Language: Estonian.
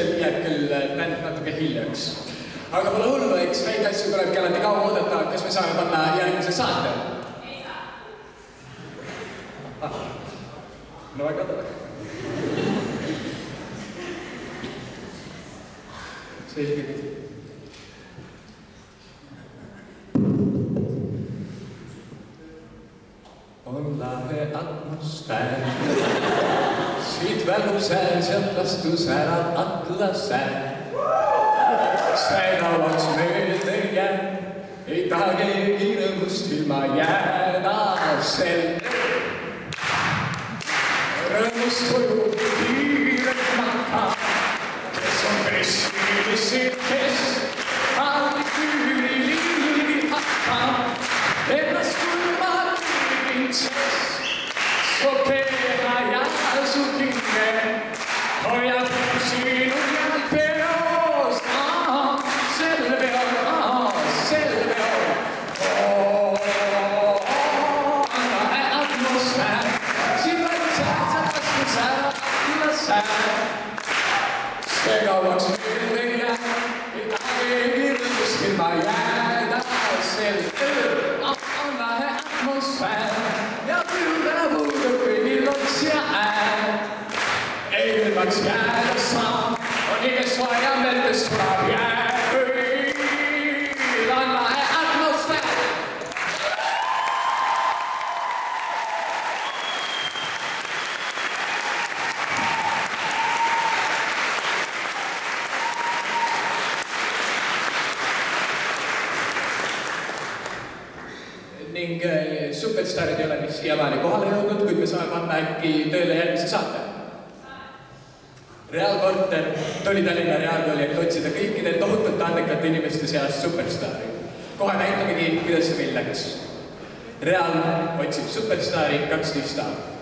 see jääb küll bänd natuke hiljaks. Aga pole hullu, eks neid asju tulebki alati kaua oodata, kas me saame panna järgmise saate? Ei saa. No väga tore. Selge küll. On lahe atmosfäär. Siit välgub sääl, sealt vastu särab atlasääl. Sääravaks meelde jääb, ei taha keegi rõõmust ilma jääda selge. Rõõmust toimub kiiret maha, kes on kristilisid, kes alli küüri liivi hakkab. Ennast kulma printsess, su keha ja su hinge, hoiab sinu ja peos. Selve on, anna atmosfäär, siin vältsääl, sa vastu säärab ja säär. Segavaks meelde jääb, ei taha keegi rõõmust ilma jääda selge. On lahe atmosfäär ja püüdena puudub kõigil loks ja ääl. Ei ilmaks jääda saab, on iges vaja meeldest tuleb jääb. On lahe atmosfäär. Ning superstaarid ei ole mis siiamaani kohale jõudnud, kuid me saame panna äkki tööle järgmise saate. Reaalkorter tuli Tallinna Reaalkooli, et otsida kõikide tohutult andekate inimeste seast superstaari. Kohe näitamegi, kuidas see meil läks. Reaal otsib superstaari 12 aastat.